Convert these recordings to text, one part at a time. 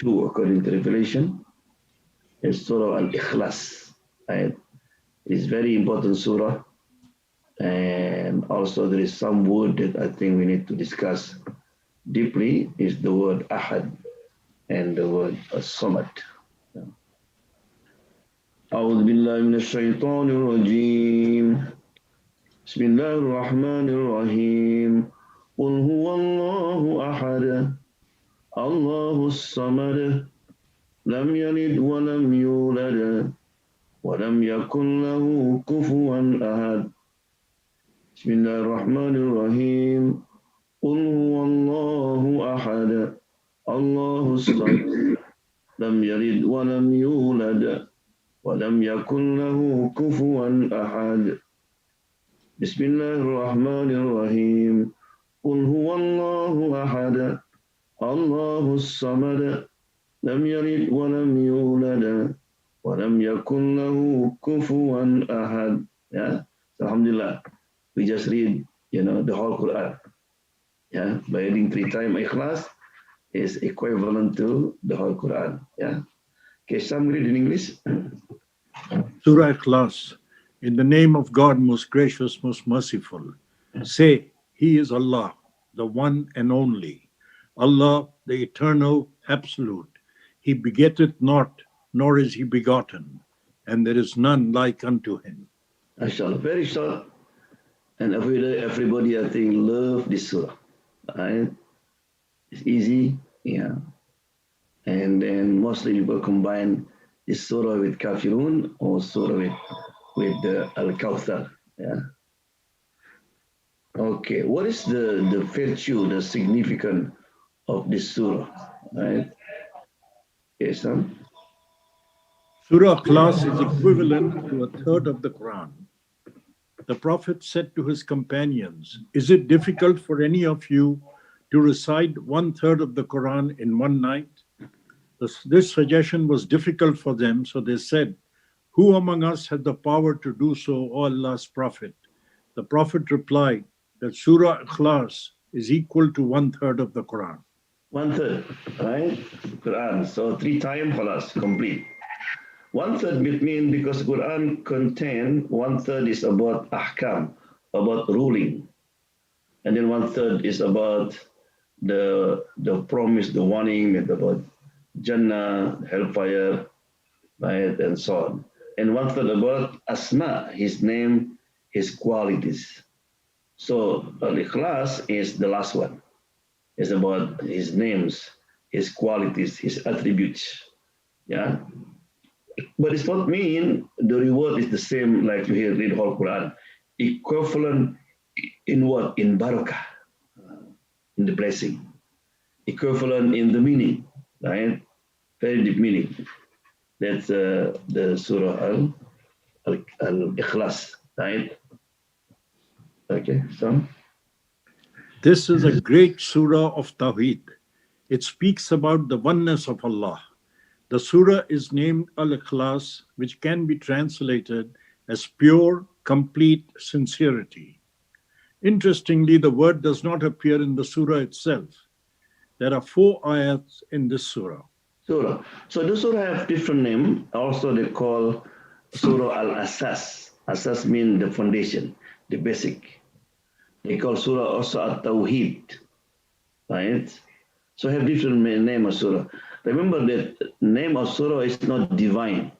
2 according to Revelation is Surah Al-Ikhlaas. Right? It's very important surah, and also there is some word that I think we need to discuss deeply is the word AHAD and the word SHOMAD. أعوذ بالله من الشيطان الرجيم بسم الله الرحمن الرحيم قل هو الله أحد الله الصمد لم يلد ولم يولد ولم يكن له كفوا أحد بسم الله الرحمن الرحيم قل هو الله أحد الله الصمد لم يلد ولم يولد ولم يكن له كفوا أحد بسم الله الرحمن الرحيم قل هو الله أحد الله الصمد لم يلد ولم يولد ولم يكن له كفوا أحد. Yeah, so alhamdulillah, we just read, the whole Quran. Yeah, by reading 3 times Ikhlaas is equivalent to the whole Quran. Yeah. Okay, some read in English. Surah Ikhlaas, in the name of God, most gracious, most merciful. Say, He is Allah, the one and only. Allah, the eternal, absolute. He begetteth not, nor is He begotten, and there is none like unto Him. MashaAllah, very short. And everybody, I think, love this surah. Right? It's easy, yeah. And then mostly people combine this surah with Kafirun or surah with the Al-Kawthar. Yeah. Okay, what is the virtue, the significance of this surah? Right? Okay, Sam? Surah Ikhlaas is equivalent to a third of the Quran. The Prophet said to his companions, is it difficult for any of you to recite 1/3 of the Quran in one night? This suggestion was difficult for them, so they said, who among us had the power to do so, O Allah's Prophet? The Prophet replied that Surah Ikhlaas is equal to 1/3 of the Quran. 1/3, right? Quran. So 3 times, khalas, complete. 1/3 means because Quran contain 1/3 is about ahkam, about ruling. And then 1/3 is about the promise, the warning, about Jannah, hellfire, right, and so on. And 1/3 about Asma, his name, his qualities. So Al-Ikhlas is the last one. It's about his names, his qualities, his attributes. Yeah. But it's not mean the reward is the same like you hear read whole Quran. Equivalent in what? In barakah, in the blessing. Equivalent in the meaning, right? Very deep meaning. That's the Surah Al-Ikhlas, right? Okay, so. This is a great surah of Tawheed. It speaks about the oneness of Allah. The surah is named Al-Ikhlas, which can be translated as pure, complete sincerity. Interestingly, the word does not appear in the surah itself. There are 4 ayats in this surah. Surah. So the surah have different name. Also they call Surah Al-Asas. Asas means the foundation, the basic. They call surah also At-Tawheed, right? So have different name of surah. Remember that name of surah is not divine.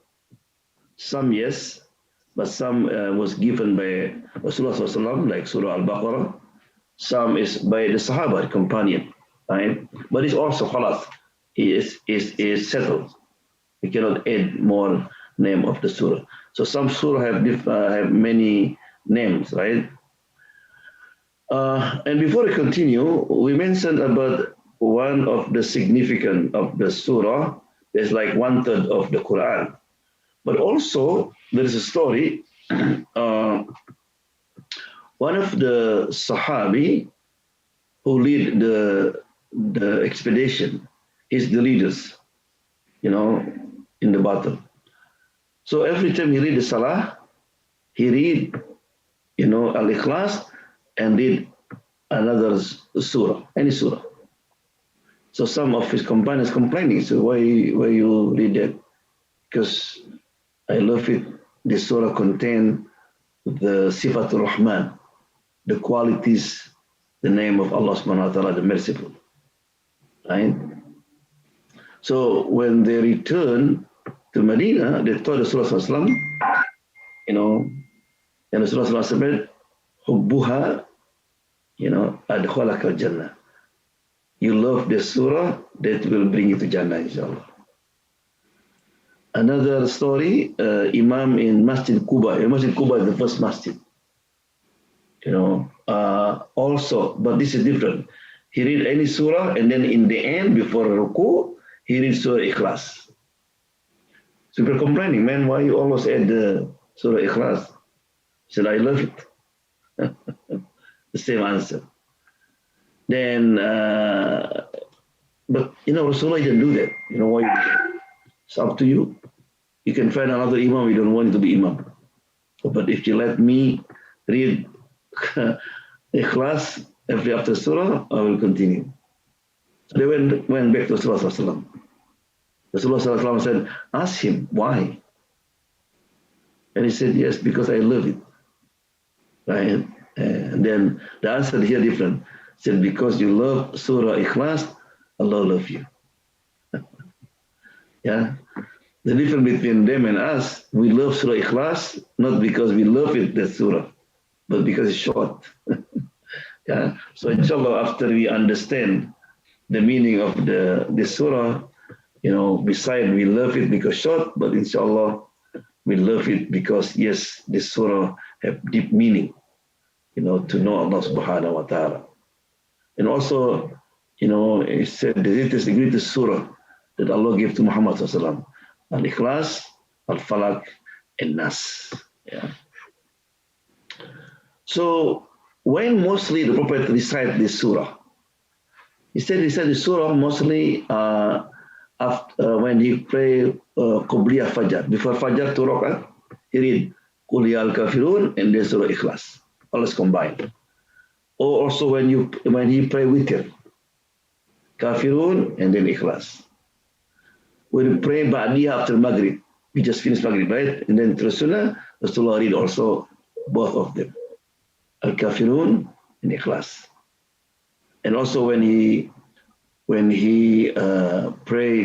Some yes, but some was given by Rasulullah like Surah Al-Baqarah. Some is by the Sahaba, companion, right? But it's also khalas. Is settled. We cannot add more name of the surah. So some surah have many names, right? And before we continue, we mentioned about one of the significance of the surah is like 1/3 of the Quran. But also there is a story. One of the Sahabi who lead the expedition is the leaders, in the battle. So every time he read the Salah, he read, Al-Ikhlas and read another surah, any surah. So some of his companions complaining, so why you read that? Because I love it. This surah contain the Sifatul Rahman, the qualities, the name of Allah subhanahu wa ta'ala, the merciful. Right? So when they return to Medina, they told Rasulullah, you know, and Rasulullah said, Hubbuha, adkhalaka al-Jannah. You love the surah, that will bring you to Jannah, inshallah. Another story, Imam in Masjid Quba. Masjid Quba is the first masjid. Also, but this is different. He read any surah, and then in the end, before ruku, he reads Surah Ikhlaas. So people complaining, man, why you always add the Surah Ikhlaas? He said, I love it. The same answer. Then, but Rasulullah didn't do that. You know why? It's up to you. You can find another Imam, you don't want to be Imam. But if you let me read Ikhlaas every after Surah, I will continue. So they went back to Rasulullah. Rasulullah said, ask him, why? And he said, yes, because I love it. Right? And then the answer here different. He said, because you love Surah Ikhlaas, Allah love you. Yeah. The difference between them and us, we love Surah Ikhlaas, not because we love it, that surah, but because it's short. Yeah. So inshallah, after we understand the meaning of the surah, besides we love it because short, but inshallah, we love it because, yes, this surah have deep meaning, to know Allah subhanahu wa ta'ala. And also, it said that it is the greatest surah that Allah gave to Muhammad sallallahu alaihi wasallam. Al-Ikhlaas, Al-Falaq, and Nas. Yeah. So when mostly the Prophet recite this surah, he said the surah mostly after when he pray Qobliyah Fajr. Before Fajr 2 rak'at, he read Qul Ya Al-Kafirun and then Surah Ikhlaas. Always combined. Or also when he pray Witr, Kafirun and then Ikhlaas. When we pray Ba'diyah after Maghrib, we just finished Maghrib, right? And then Rasulullah read also both of them, Al-Kafirun and Ikhlaas. And also when he pray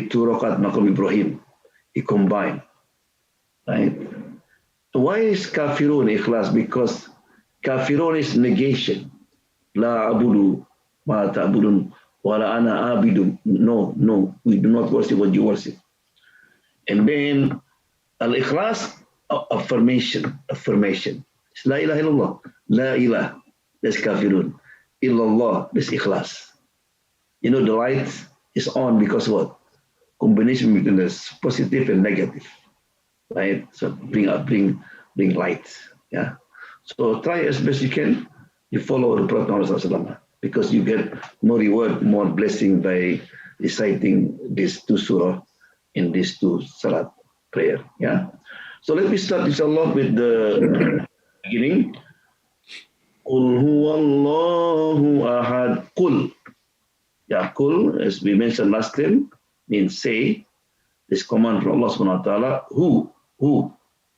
2 rakat Maqam Ibrahim, he combined, right? Why is Kafirun Ikhlaas? Because Kafirun is negation. La abudu ma ta'budun wala ana abidun. No, we do not worship what you worship. And then Al-Ikhlaas, affirmation. It's La ilaha illallah. La ilah, that's Kafirun. Illallah, that's Ikhlaas. The light is on because what? Combination between the positive and negative. Right? So bring light. Yeah. So try as best you can. You follow the Prophet Muhammad, because you get more reward, more blessing by reciting these 2 surah in these 2 salat prayer. Yeah. So let me start, inshallah, with the beginning. Qul huwallahu ahad. Qul. Yeah, qul, as we mentioned last time, means say. This command from Allah subhanahu wa ta'ala. Who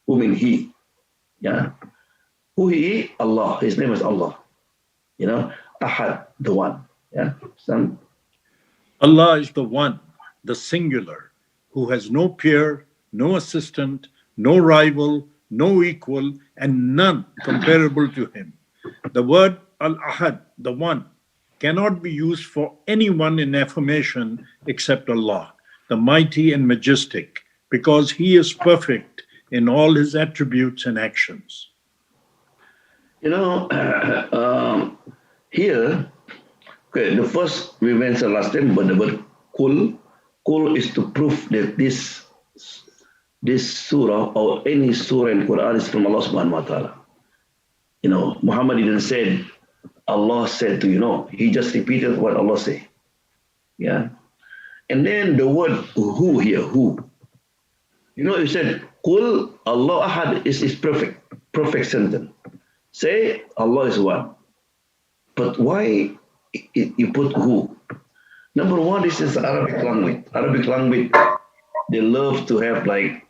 means he. Yeah. Who he? Allah. His name is Allah. Ahad, the one. Yeah. Allah is the one, the singular, who has no peer, no assistant, no rival, no equal, and none comparable to him. The word Al-Ahad, the one, cannot be used for anyone in affirmation except Allah, the mighty and majestic, because he is perfect in all his attributes and actions. Here, okay, the first we mentioned last time, but the word Qul is to prove that this surah or any surah in Quran is from Allah subhanahu wa ta'ala. Muhammad didn't say Allah said to he just repeated what Allah said. Yeah. And then the word who here, who. You said Qul Allah Ahad is perfect sentence. Say Allah is one. But why you put who? Number one, this is Arabic language. Arabic language, they love to have like,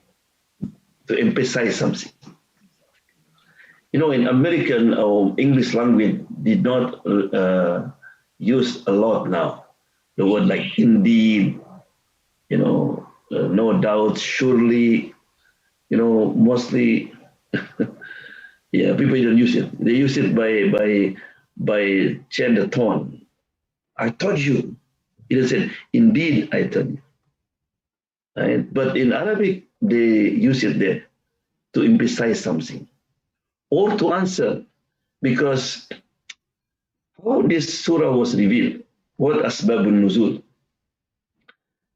to emphasize something. You know, in American or English language did not use a lot now. The word like indeed, no doubt, surely, mostly, yeah, people don't use it. They use it by change the tone. I told you. It said, indeed, I told you. Right? But in Arabic, they use it there to emphasize something or to answer, because how this surah was revealed, what asbabun nuzul,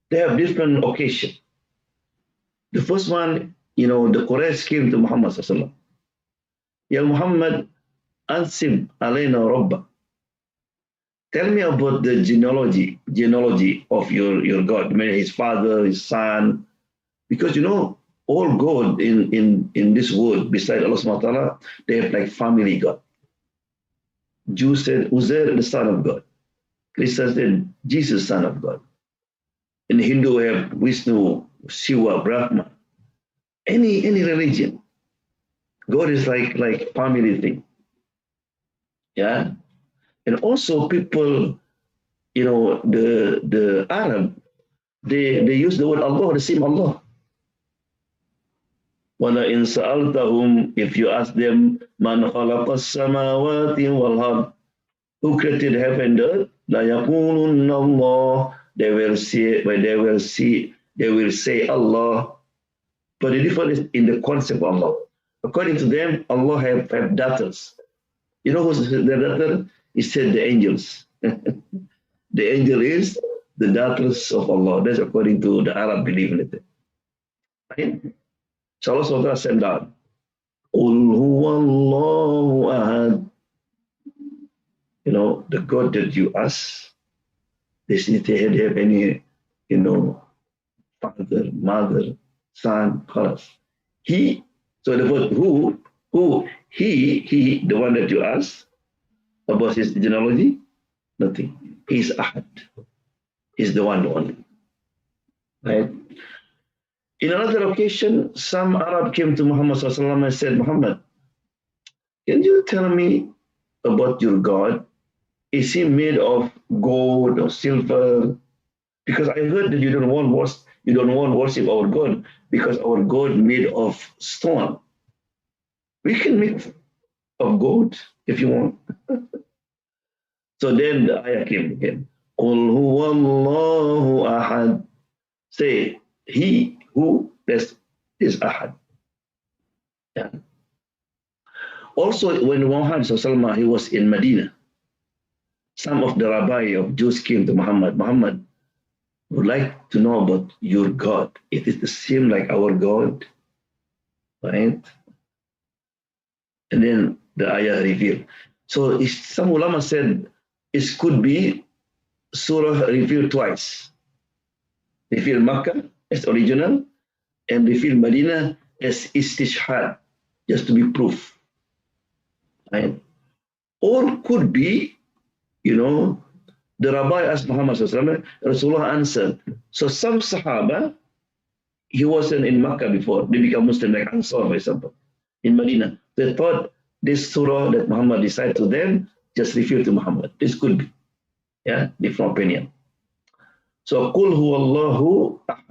they have different occasion. The first one, the Quraysh came to Muhammad sallallahu alaihi wasallam. Ya Muhammad, ansib alayna rabba. Tell me about the genealogy of your God, maybe his father, his son, because all God in this world, beside Allah subhanahu wa ta'ala, they have like family God. Jews said Uzair, the son of God. Christians said Jesus, son of God. In Hindu, we have Vishnu, Shiva, Brahma. Any religion, God is like family thing. Yeah. And also people, the Arab, they use the word Allah, the same Allah. وَلَئِنْ سَأَلْتَهُمْ, if you ask them, مَنْ خَلَقَ السَّمَاوَاتِ وَالْأَرْضِ, who created heaven and earth? لَيَقُولُنَّ اللَّهُ, they will say Allah. But the difference is in the concept of Allah. According to them, Allah have daughters. You know who's the daughter? He said the angels. The angel is the daughters of Allah. That's according to the Arab belief in it. Right? So Allah SWT said down, قُلْ هُوَ اللَّهُ أَحَدٌ. The God that you ask, they have any, father, mother, son, khalas. He, so the word who, he, the one that you ask about his genealogy, nothing. He's Ahad. He's the one only. Right? In another occasion, some Arab came to Muhammad and said, Muhammad, can you tell me about your God? Is he made of gold or silver? Because I heard that you don't want worship our God, because our God made of stone. We can make of gold if you want. So then the ayah came again. قُلْ هُوَ اللَّهُ أَحَدٌ. Say, he who is Ahad. Yeah. Also, when Muhammad he was in Medina, some of the rabbi of Jews came to Muhammad. Muhammad, would like to know about your God. It is the same like our God, right? And then the ayah revealed. So some ulama said it could be surah revealed twice. Revealed Makkah as original and revealed Medina as istishhad, just to be proof. Right? Or could be, the rabbi asked Muhammad sallallahu alaihi wasallam, Rasulullah answered. So some Sahaba, he wasn't in Makkah before, they become Muslim, like Ansar, for example, in Medina. They thought this surah that Muhammad decided to them just referred to Muhammad. This could be, different opinion. So, Qul huwallahu ahad.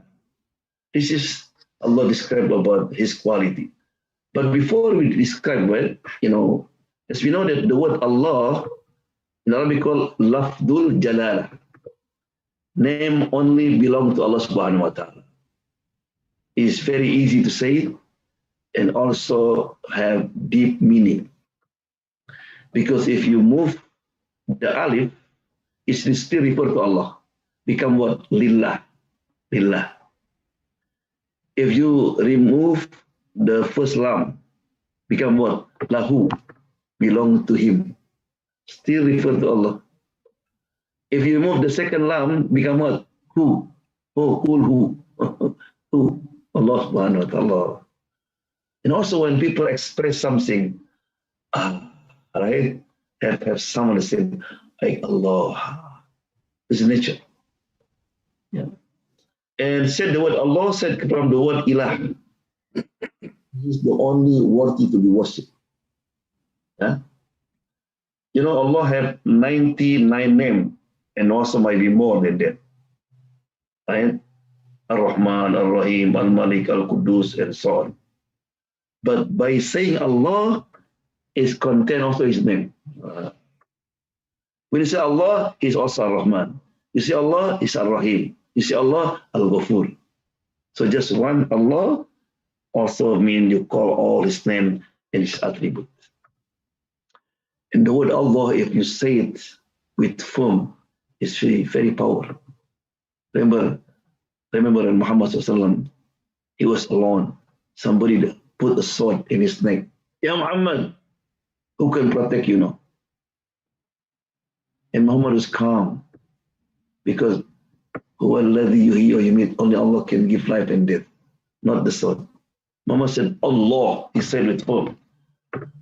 This is Allah described about his quality. But before we describe it, as we know that the word Allah in Arabic called Lafdul Jalala. Name only belongs to Allah subhanahu wa ta'ala. It is very easy to say it and also have deep meaning. Because if you move the alif, it still refer to Allah. Become what? Lillah. Lillah. If you remove the first lam, become what? Lahu. Belong to him. Still refer to Allah. If you remove the second lam, become what? Who? Oh, who? Who? Allah subhanahu wa ta'ala. And also when people express something, right? Have someone say, like Allah. It's nature. and said the word Allah, said from the word ilah. He's the only worthy to be worshipped. Yeah? You know, Allah have 99 names, and also might be more than that. Right? Ar-Rahman, Ar-Rahim, Al-Malik, Al-Qudus, and so on. But by saying Allah, is contain also his name. When you say Allah, he's also Ar-Rahman. You say Allah, is Ar-Rahim. You say Allah, Al-Ghafur. So just one Allah also mean you call all his name and his attribute. And the word Allah, if you say it with firm, is very, very powerful. Remember in Muhammad Sallallahu he was alone. Somebody put a sword in his neck. Ya Muhammad, who can protect you now? And Muhammad was calm because only Allah can give life and death, not the sword. Muhammad said, Allah, he said with hope.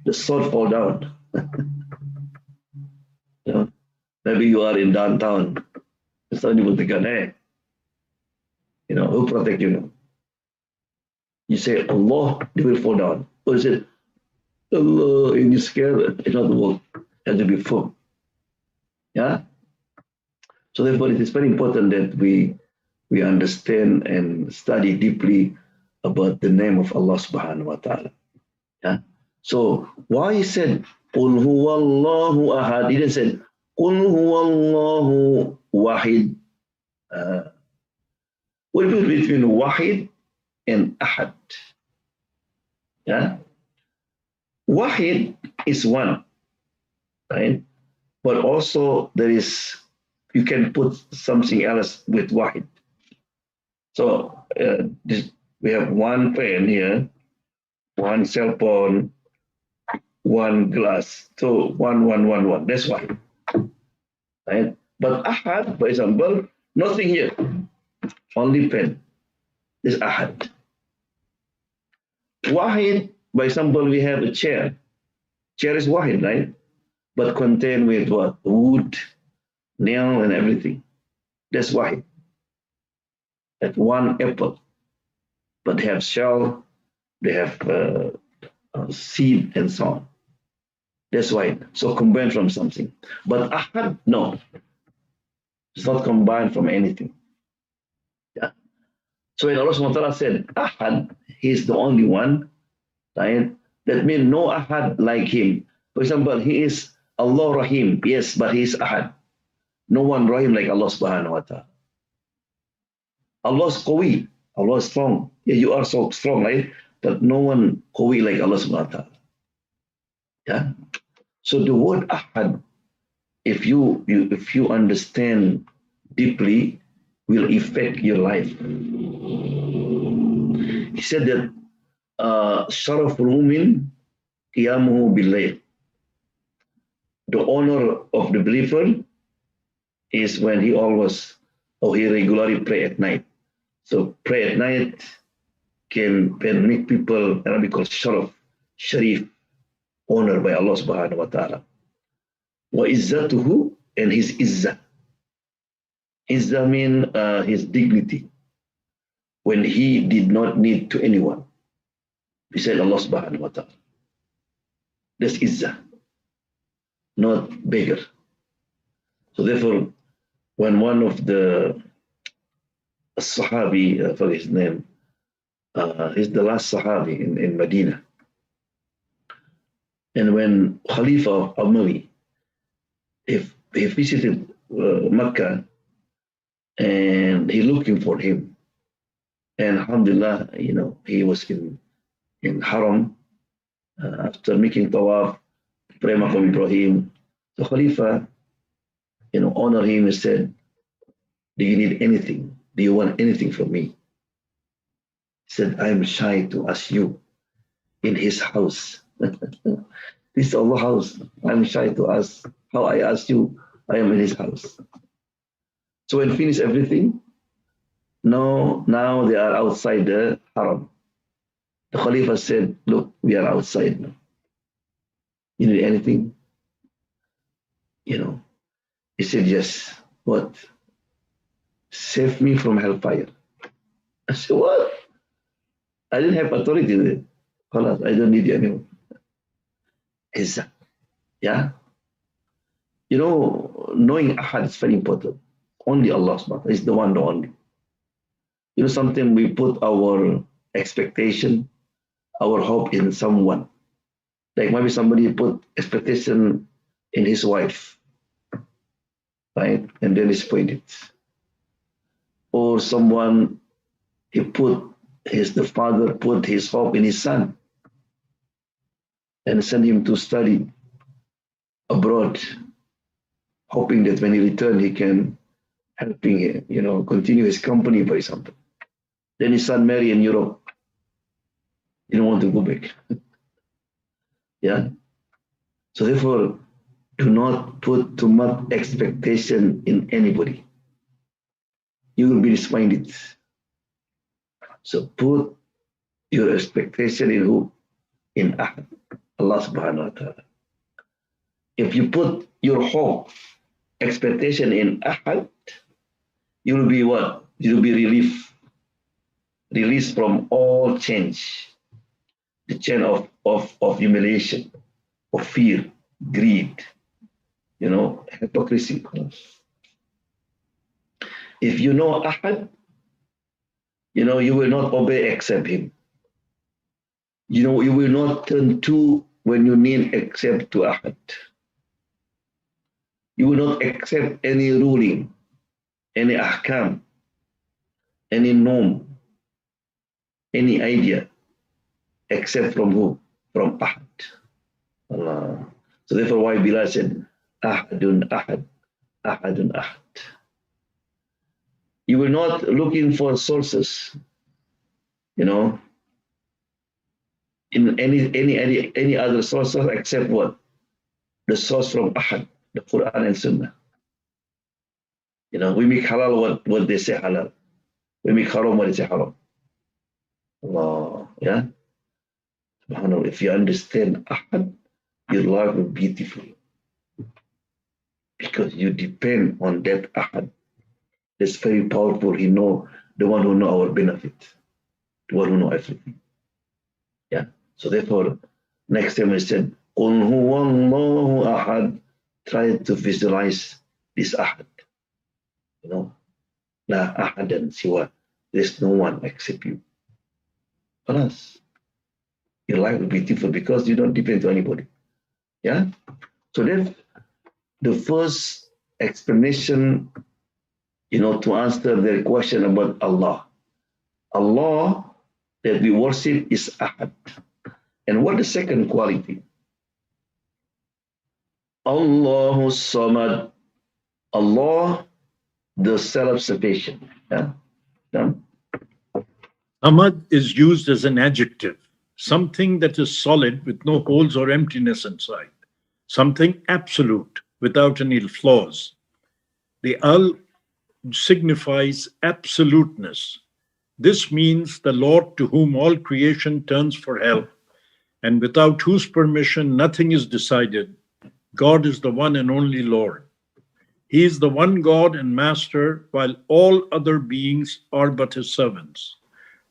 The sword fall down. You know, maybe you are in downtown. Somebody with the gun, hey, you know, who protect you now? You say Allah, they will fall down. Or you say Allah, and you're scared, it's not the work. It has to be firm. Yeah? So therefore it is very important that we understand and study deeply about the name of Allah subhanahu wa ta'ala. Yeah? So why he said Qul huwallahu ahad? He didn't say Qul huwallahu wahid. What is between wahid and ahad? Yeah? Wahid is one, right? But also there is, you can put something else with wahid. So we have one pen here, one cell phone, one glass. So one. That's wahid, right? But ahad, for example, nothing here, only pen. This ahad. Wahid, by example, we have a chair. Chair is wahid, right? But contained with what? Wood, nail, and everything. That's wahid. That one apple, but they have shell, they have seed, and so on. That's why. So combined from something. But ahad, no. It's not combined from anything. Yeah. So when Allah subhanahu wa ta'ala said ahad, he is the only one, right? That means no ahad like him. For example, he is Allah Rahim, yes, but he is ahad. No one Rahim like Allah subhanahu wa ta'ala. Allah is Qawi, Allah is strong. Yeah, you are so strong, right? But no one Qawi like Allah subhanahu wa ta'ala. Yeah. So the word ahad, if you understand deeply, will affect your life. He said that Sharaful Mu'min Qiyamuhu Billayl. The honor of the believer is when he regularly pray at night. So pray at night can make people because Sharaf, Sharif, honored by Allah subhanahu wa ta'ala. Wa izzatuhu, and his izzah. Izzah means his dignity. When he did not need to anyone. He said Allah subhanahu wa ta'ala. That's izzah, not beggar. So therefore, when one of the Sahabi, I forget his name, he's the last Sahabi in Medina. And when Khalifa of Umayyad, he visited Mecca, and he looking for him. And alhamdulillah, he was in Haram after making tawaf, pray Maqam Ibrahim. So Khalifa, honor him and said, do you need anything? Do you want anything from me? He said, I'm shy to ask you in his house. This is Allah's house. I'm shy to ask how I ask you. I am in his house. So when finished everything, now they are outside the Haram. The Khalifa said, look, we are outside now. You need anything? He said, yes. What? Save me from hellfire. I said, what? I didn't have authority there. Khalas, I don't need you anymore. Izzah. Yeah. You know, knowing Ahad is very important. Only Allah subhanahu is the one, the only. You know, sometimes we put our expectation, our hope in someone. Like maybe somebody put expectation in his wife, right? And then disappointed. Or someone, the father put his hope in his son and sent him to study abroad, hoping that when he returns, he can helping him, continue his company, for example. Then his son married in Europe. He don't want to go back. Yeah. So therefore, do not put too much expectation in anybody. You will be disappointed. So put your expectation in who? In Ahad, Allah subhanahu wa ta'ala. If you put your hope, expectation in Ahad, you will be what? You will be released from all change. The chain of humiliation, of fear, greed, hypocrisy. If you know Ahad, you will not obey except him. You will not turn to when you need except to Ahad. You will not accept any ruling, any ahkam, any norm, any idea, except from who? From Ahad. Allah. So therefore why Bilal said, Ahadun Ahad, Ahadun Ahad. You will not looking for sources, in any other sources except what? The source from Ahad, the Quran and Sunnah. We make halal what they say halal. We make haram what they say haram. Allah, yeah? SubhanAllah, if you understand Ahad, your life will be beautiful. Because you depend on that Ahad. That's very powerful. He know the one who know our benefit. The one who know everything. Yeah. So therefore, next time I said, Qul huwallahu ahad. Try to visualize this Ahad. La ahad and siwa. There's no one except you. Alas, your life will be beautiful because you don't depend on anybody. Yeah. So that's the first explanation, to answer their question about Allah. Allah that we worship is Ahad. And what the second quality? Allahu Samad. Allah, the self-sufficient. Yeah. Samad is used as an adjective, something that is solid with no holes or emptiness inside, something absolute without any flaws. The Al signifies absoluteness. This means the Lord to whom all creation turns for help, and without whose permission nothing is decided. God is the one and only Lord. He is the one God and Master, while all other beings are but his servants.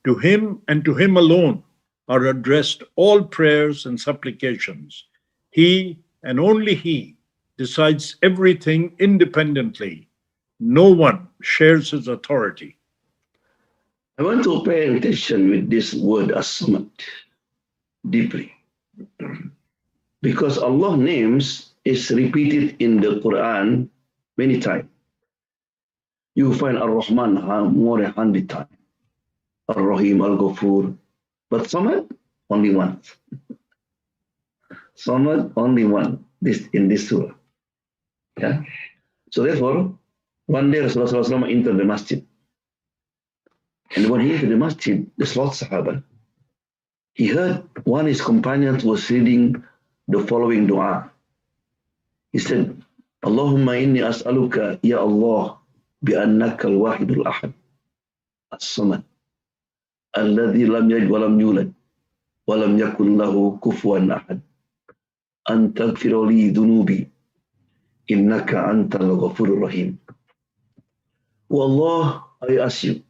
To him and to him alone are addressed all prayers and supplications. He and only he decides everything independently. No one shares his authority. I want to pay attention with this word as-samad deeply. Because Allah's names is repeated in the Quran many times. You find Ar-Rahman more than 100 times. Ar-Rahim, Al-Ghafur. But Samad, only once. Samad, only one in this surah. Yeah. So therefore, one day Rasulullah entered the masjid. And when he entered the masjid, the Salat Sahaba, he heard one of his companions was reading the following dua. He said, Allahumma inni as'aluka, ya Allah, bi'annaka al-wahidul ahad, as-samad, alladhi lam yalid wa lam yulad, wa lam yakun lahu kufuwan ahad, an taghfira li dhunubi, innaka antal ghafurur rahim. Oh Allah, I ask you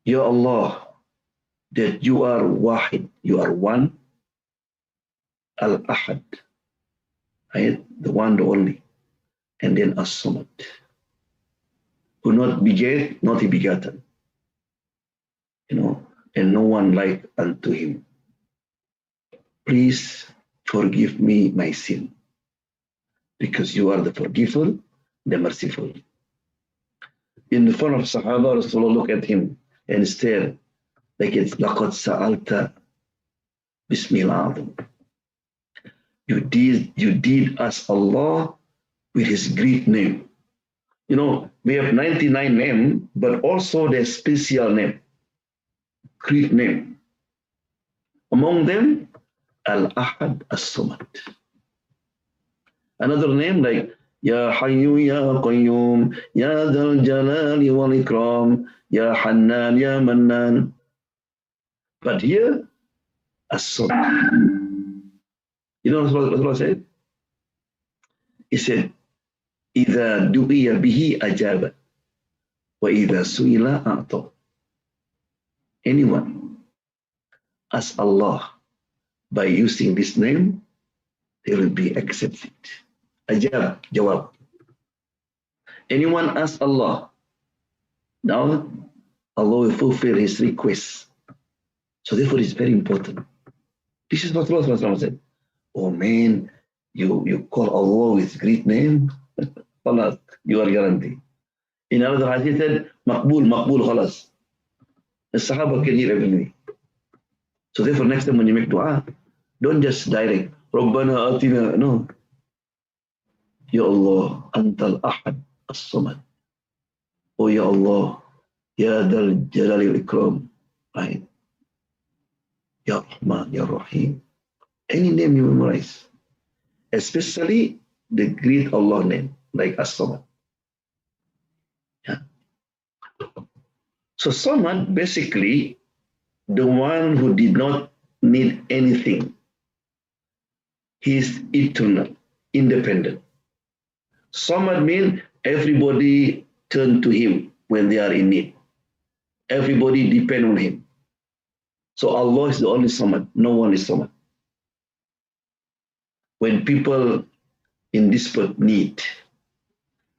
Ya Allah, that you are Wahid, you are one, Al-Ahad, right? The one, the only, and then As-Samad, who not beget, not he begotten, and no one like unto him. Please forgive me my sin, because you are the forgiveful, the merciful. In front of Sahaba, Rasulullah looked at him and stared, like it's laqad sa'alta bismillah. You did ask Allah with his great name. We have 99 names, but also the special name, great name. Among them, Al-Ahad As-Samad. Another name like Ya Hayyu Ya Qayyum, Ya Dhal Jalali wal Ikram, Ya Hannan Ya Mannan. But here, As-Samad. You know what Rasulullah said? He said, إِذَا دُعِيَ بِهِ أَجَابَ وَإِذَا سُئِلَ أَعْطَى. Anyone ask Allah by using this name, they will be accepted. Ajab, jawab. Anyone ask Allah, now Allah will fulfill his request. So therefore it's very important. This is what Rasulullah said. Oh man, you call Allah with great name, khalas, you are guaranteed. In another hadith said, Maqbul, khalas. The Sahaba can hear everything. So therefore next time when you make dua, don't just direct, Rabbana atina, no. Ya Allah, Antal Ahad As-Samad. Oh Ya Allah, Ya Dal Jalali wal Ikram. Right? Ya Rahman, Ya Rahim. Any name you memorize, especially the great Allah name, like As-Samad. Yeah. So Samad, basically, the one who did not need anything. He is eternal, independent. Samad means everybody turn to him when they are in need. Everybody depend on him. So Allah is the only Samad. No one is Samad. When people in desperate need,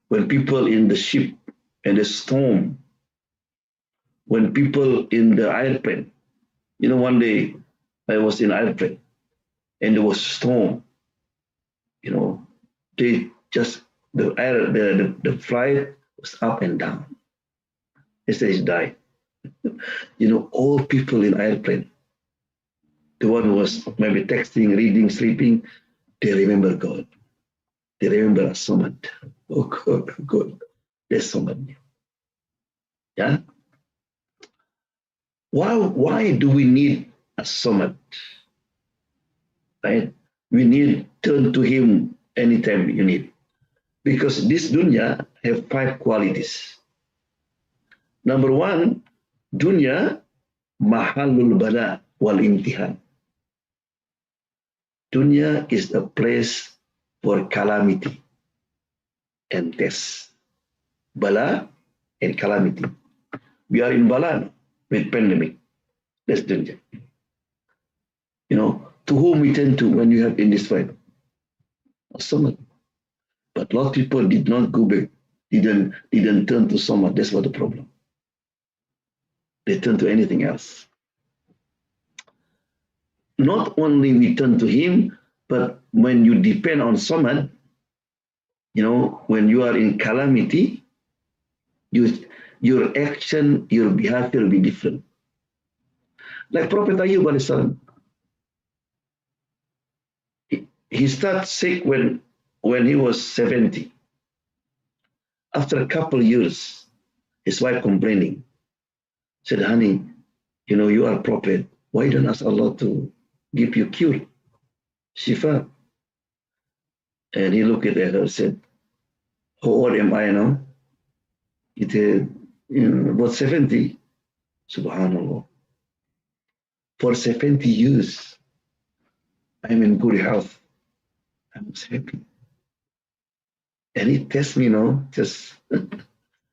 when people in the ship and the storm, when people in the airplane, one day I was in airplane and there was storm, they just, the flight was up and down. They say died. All people in airplane, the one who was maybe texting, reading, sleeping, they remember God. They remember As-Samad. Oh God, there's Samad. Yeah? Why do we need As-Samad? Right? We need turn to him anytime you need. Because this dunya have 5 qualities. Number 1, dunya mahalul bala wal imtihan. Dunya is a place for calamity and test. Bala and calamity. We are in bala with pandemic. That's dunya. To whom we turn to when you have in this fight? As-Samad. But a lot of people did not go back, didn't turn to Samad. That's what the problem. They turn to anything else. Not only we turn to him, but when you depend on Samad, when you are in calamity, your action, your behavior will be different. Like Prophet Ayyub alayhi salam. He started sick when he was 70. After a couple years, his wife complaining, said, honey, you are a prophet. Why don't ask Allah to give you cure? Shifa. And he looked at her and said, how old am I now? He said, about 70. Subhanallah. For 70 years, I'm in good health. I was happy. And he tests me, just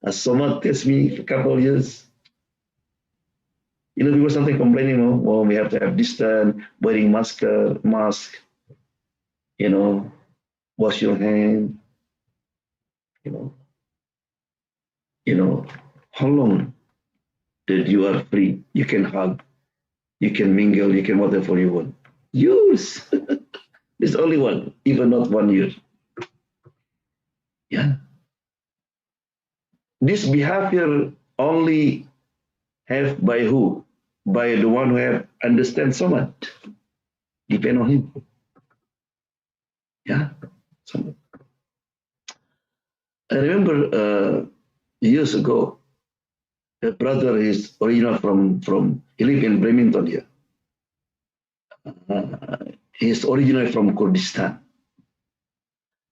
as someone tests me for a couple of years. You know, people sometimes complaining, oh, we have to have distance, wearing mask, you know, wash your hand, you know, you know, how long that you are free? You can hug, you can mingle, you can whatever you want. Use. There's only one, even not 1 year. Yeah. This behavior only have by who? By the one who have understand so much. Depend on him. Yeah. So, I remember years ago, a brother is original from he lived in Bremerton here. He's originally from Kurdistan.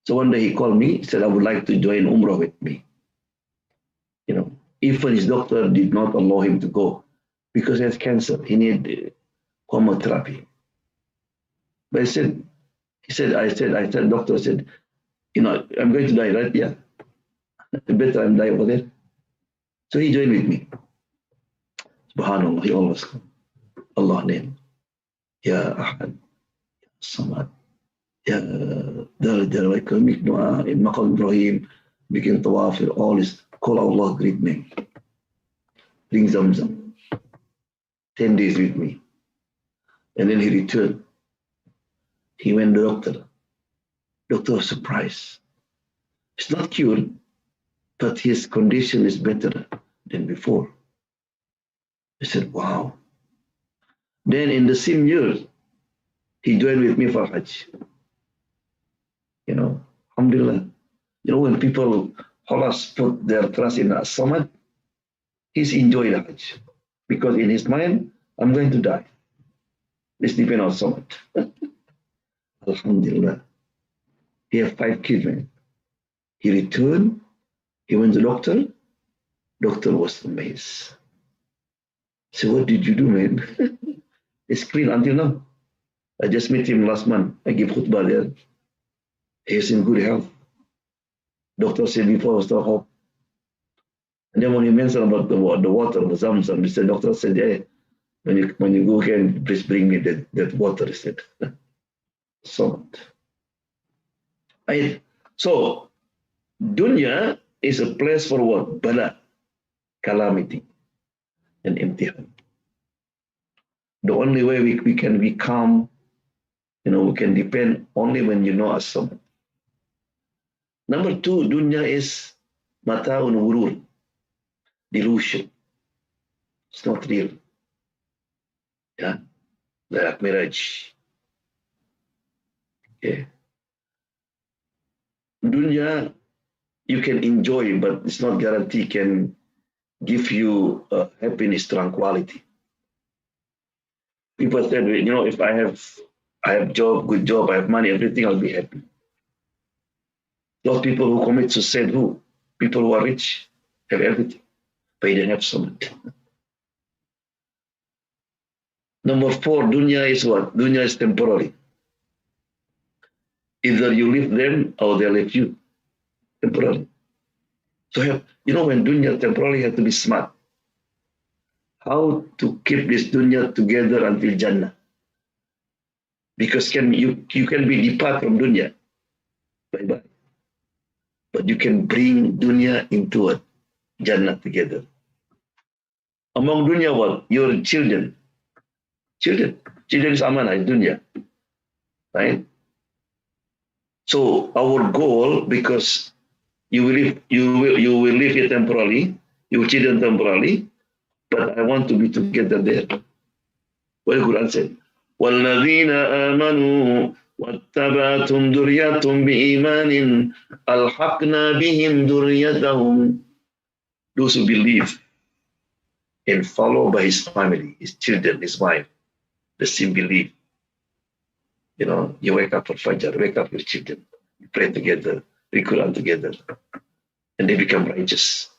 So one day he called me, he said, I would like to join Umrah with me. You know, even his doctor did not allow him to go because he has cancer. He needed chemotherapy. But doctor said, you know, I'm going to die, right? Yeah. Better I'm die over there. So he joined with me. Subhanallah, he always come. Allah name. Ya Ahad, Samad. Ya Dar like make dua in Maqam Ibrahim, begin tawaf, all is call Allah great name. Bring Zamzam. 10 days with me. And then he returned. He went to the doctor. Doctor was surprised. It's not cured, but his condition is better than before. I said, wow. Then in the same year, he joined with me for Hajj. You know, alhamdulillah. You know, when people Khalas put their trust in As-Samad, he's enjoyed Hajj. Because in his mind, I'm going to die. This depends on Samad. Alhamdulillah. He had 5 kids, man. He returned, he went to the doctor. Doctor was amazed. So what did you do, man? It's clean until now. I just met him last month. I gave khutbah there. He's in good health. Doctor said before was no hope. And then when he mentioned about the water, the Zamzam, he said, doctor said, hey, when you go again, please bring me that water, he said. So, so dunya is a place for what? Bala, calamity, and imtihan. The only way we can be calm, you know, we can depend only when you know as-samad. Number 2, dunya is mata'un wurur, delusion. It's not real. Yeah, like mirage. Okay. Dunya, you can enjoy, but it's not guarantee can give you happiness, tranquility. People said, you know, if I have job, good job, I have money, everything, I'll be happy. Those people who commit suicide, who? People who are rich, have everything, but they don't have something. Number 4, dunya is what? Dunya is temporary. Either you leave them or they leave you. Temporary. So you know, when dunya temporary, you have to be smart. How to keep this dunya together until Jannah. Because you can be depart from dunya. Bye-bye. But you can bring dunya into a Jannah together. Among dunya what? Your children. Children is amanah, is dunya. Right? So our goal, because you will live here temporarily, your children temporarily, but I want to be together there. What the Quran said. وَالَّذِينَ آمَنُوا وَاتَّبَعْتُمْ ذُرِّيَّتُهُم بِإِيمَانٍ أَلْحَقْنَا بِهِمْ ذُرِّيَّتَهُم. Those who believe and follow by his family, his children, his wife, the same belief. You know, you wake up for Fajr, wake up with children, you pray together, read Quran together, and they become righteous.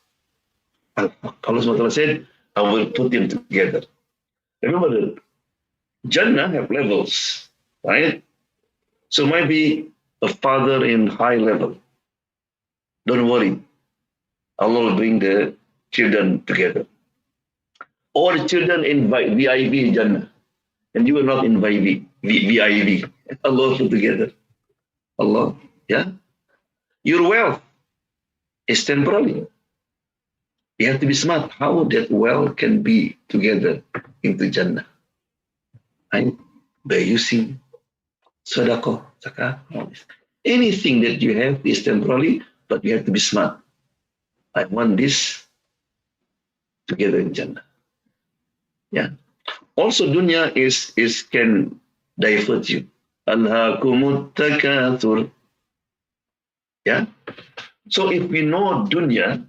Allah SWT said, I will put them together. Remember that Jannah have levels, right? So might be a father in high level. Don't worry. Allah will bring the children together. All children in VIV Jannah, and you are not in VIV. Allah put together. Allah, yeah. Your wealth is temporary. You have to be smart how that wealth can be together into Jannah. Right? By using sadaqah, zakah, all this. Anything that you have is temporary, but you have to be smart. I want this together in Jannah. Yeah. Also, dunya is can divert you. Alhaakumut takathur. Yeah. So if we know dunya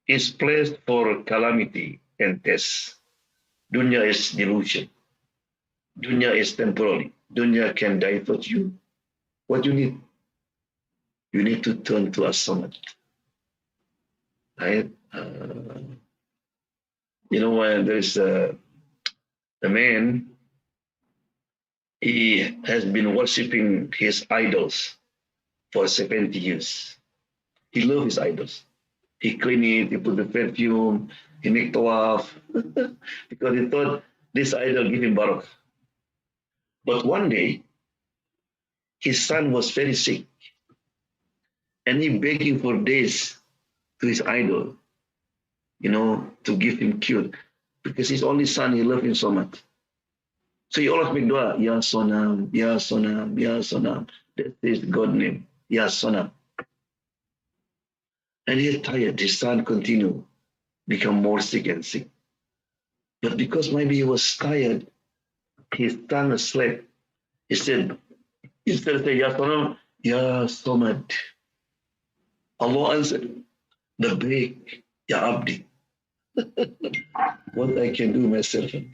is placed for calamity and test, dunya is delusion. Dunya is temporary. Dunya can divert you. What you need? You need to turn to as-samad. Right? You know, when there's a man, he has been worshipping his idols for 70 years. He loves his idols. He clean it, he put the perfume, he make tawaf, because he thought this idol give him barakah. But one day, his son was very sick, and he begging for days to his idol, to give him cure, because his only son, he loved him so much. So he always make dua, Ya Sonam, Ya Sonam, Ya Sonam. That is God's name, Ya Sonam. And he is tired. His son continue, become more sick and sick. But because maybe he was tired, his tongue slept. He said, instead of saying, Ya Sonam, Ya Somad. Allah answered, the big, Ya Abdi. What I can do, my servant.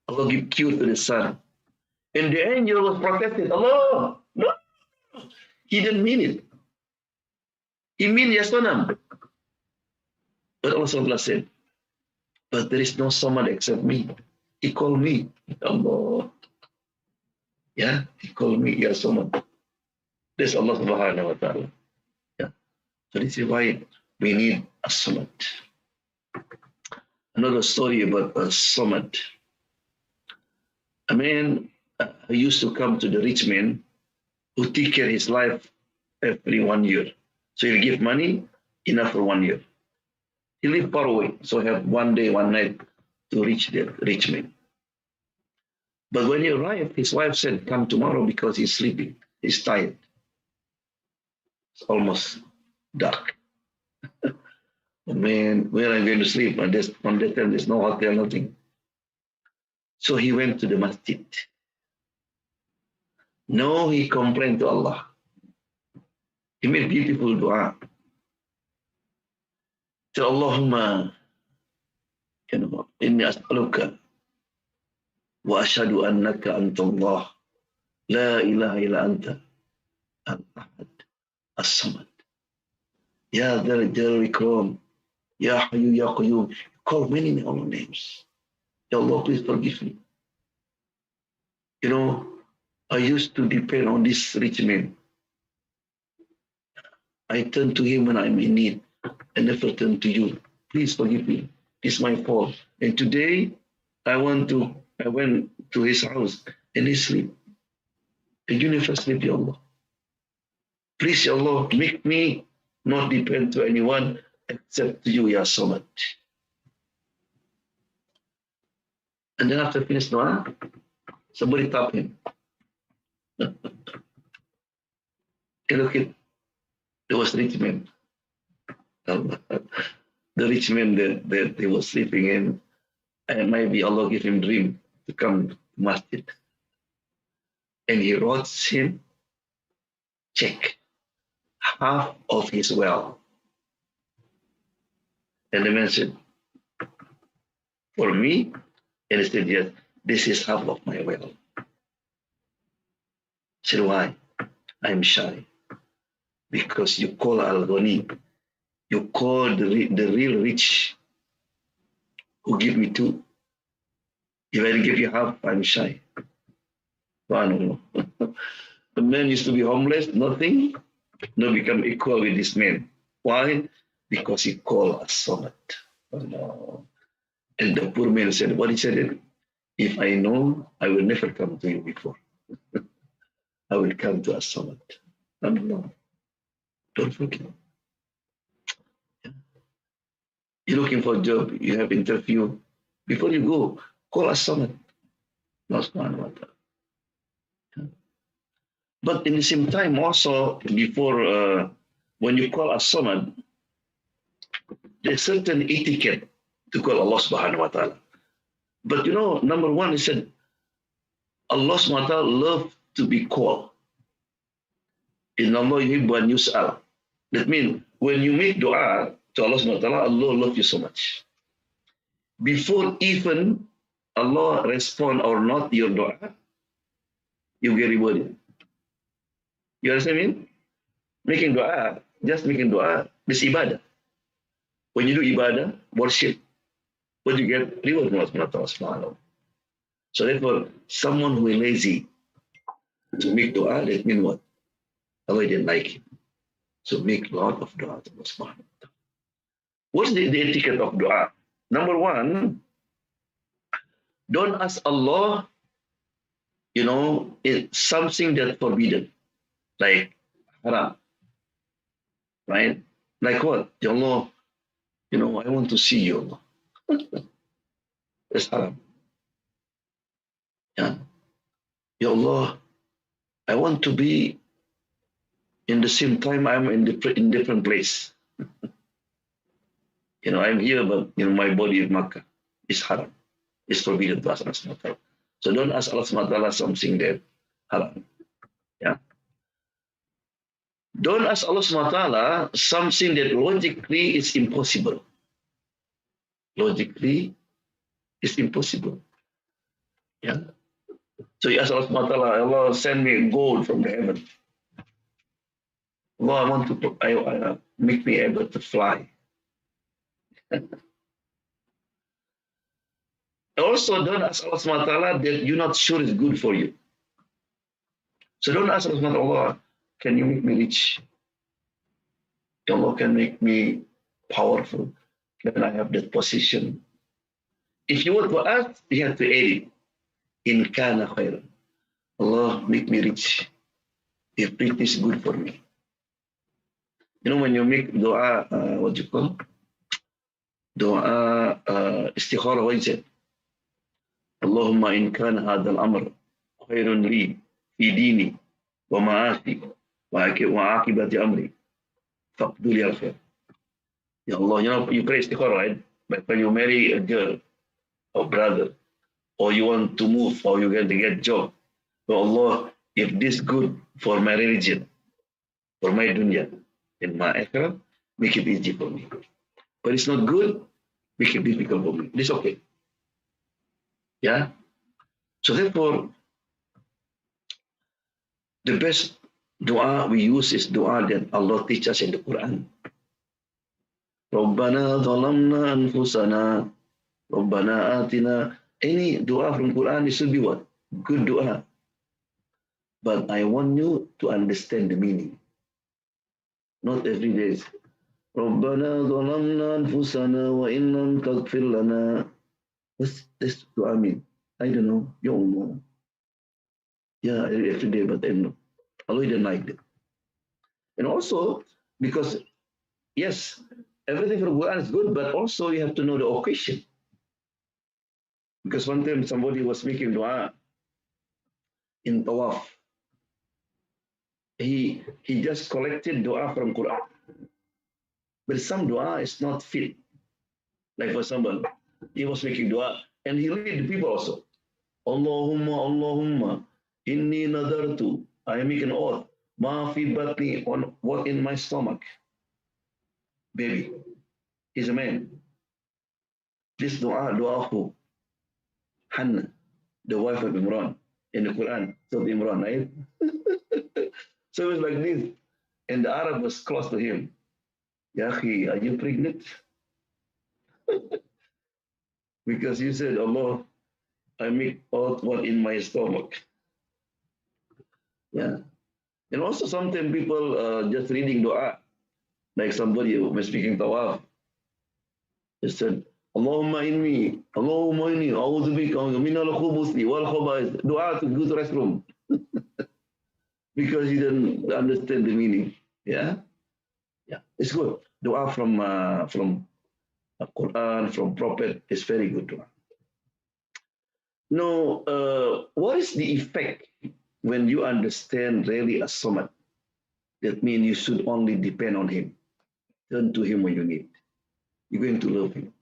Allah give cure to the son. And the angel was protesting, Allah, no, he didn't mean it. He mean Ya Sonam. But Allah said, but there is no someone except me. He called me. Allah. Yeah, he called me Ya Somad. That's Allah subhanahu wa ta'ala. Yeah. So this is why we need a Samad. Another story about a Samad. A man who used to come to the rich man who take care of his life every 1 year. So he'll give money enough for 1 year. He lived far away, so he had 1 day, 1 night to reach the rich man. But when he arrived, his wife said, come tomorrow because he's sleeping. He's tired. It's almost dark. Man, where am I going to sleep? On that time, there's no hotel, nothing. So he went to the masjid. No, he complained to Allah. He made beautiful dua. So Allahumma, inni as'aluka wa ashhadu annaka anta Allah, la ilaha illa anta, al-ahad, as-samad. Ya Dhal Jalali Ikram, Ya Hayyu Ya Qayyum. Call many Allah names. Ya Allah, please forgive me. I used to depend on this rich man. I turn to him when I'm in need. I never turn to you. Please forgive me. It's my fault. And today, I went to his house and he sleep. And you never sleep, Ya Allah. Please, Ya Allah, make me not depend to anyone except to you, Ya Samad. And then after finish dua, somebody tap him. And look at, there was rich man. The rich man that they were sleeping in, and maybe Allah gave him dream to come to masjid. And he wrote him check half of his wealth. And the man said, for me? And he said, yes, this is half of my wealth. I said, why? I'm shy. Because you call Al-Ghani, you call the real rich who give me two. If I give you half, I'm shy. The man used to be homeless, nothing, now become equal with this man. Why? Because he called as Samad. Allah. And the poor man said, what he said, if I know, I will never come to you before. I will come to As-Samad. Allah. Don't forget. You're looking for a job, you have interview. Before you go, call As-Samad. Allah subhanahu wa ta'ala. But in the same time, also, before, when you call As-Samad, there's certain etiquette to call Allah subhanahu wa ta'ala. But you know, number one, he said, Allah subhanahu wa ta'ala loves to be called. In Allah yuhibbu an yus'al. That means, when you make dua to Allah subhanahu wa ta'ala, Allah loves you so much. Before even Allah respond or not your dua, you get rewarded. You understand what I mean? Making dua, just making dua, this ibadah. When you do ibadah, worship, what you get? Reward from Allah subhanahu. So therefore, someone who is lazy to make dua, that means what? Allah didn't like it. So make a lot of dua to Allah subhanahu. What's the etiquette of dua? Number one, don't ask Allah, it's something that's forbidden, like haram, right? Like what? Ya Allah, I want to see you, Allah. That's haram. Yeah. Ya Allah, I want to be in the same time I'm in different place. I'm here, but my body is Makkah. It's haram. It's forbidden to ask Allah subhanahu wa ta'ala. So don't ask Allah subhanahu wa ta'ala something that haram. Yeah. Don't ask Allah subhanahu wa ta'ala something that logically is impossible. Logically, it's impossible. Yeah. So you ask Allah subhanahu wa ta'ala, Allah send me gold from the heaven. Allah, I want to make me able to fly. Also, don't ask Allah subhanahu wa ta'ala that you're not sure is good for you. So don't ask Allah subhanahu wa ta'ala, can you make me rich? Allah can make me powerful. Can I have that position? If you want to ask, you have to add it. In kana khairan. Allah, make me rich. If it is good for me. When you make dua, what you call? Dua istikhara, what is it? Allahumma in kana hadha al-amr khairun li fi dini wa ma'ashi wa akibati amri faqdu li al-khair. Ya Allah, you pray istikhara, right? But when you marry a girl or brother, or you want to move, or you're going to get a job, oh Allah, if this good for my religion, for my dunya, in my akhirah, make it easy for me. But it's not good, make it difficult for me. This okay. Yeah? So therefore, the best dua we use is dua that Allah teaches us in the Quran. Rabbana zalamna anfusana, Rabbana atina. Any dua from Quran, it should be what? Good dua. But I want you to understand the meaning. Not every day. Rabbana zalamna anfusana wa in lam taghfir lana. What's this dua mean? I don't know. Ya Allah. Yeah, every day, but I don't know. Allah didn't like it. And also, because, yes, everything from Quran is good, but also you have to know the occasion. Because one time somebody was making dua in Tawaf. He just collected dua from Quran. But some dua is not fit. Like for example, he was making dua and he lead the people also. Allahumma, inni nadartu. I make an oath. Ma fi batni, on what in my stomach. Baby. He's a man. This dua who? Hannah, the wife of Imran, in the Quran, Surah Imran, right? So it was like this. And the Arab was close to him. Ya akhi, are you pregnant? Because you said, Allah, I make out what in my stomach. Yeah. And also sometimes people just reading dua, like somebody who was speaking tawaf. He said, Allahumma inni, a'udhu bika minal khubuthi wal khaba'ith. Dua to go to restroom. Because he didn't understand the meaning. Yeah? Yeah. It's good. Dua from Quran, from Prophet is very good dua. Now, what is the effect when you understand really a samad? That means you should only depend on him. Turn to him when you need. You're going to love him.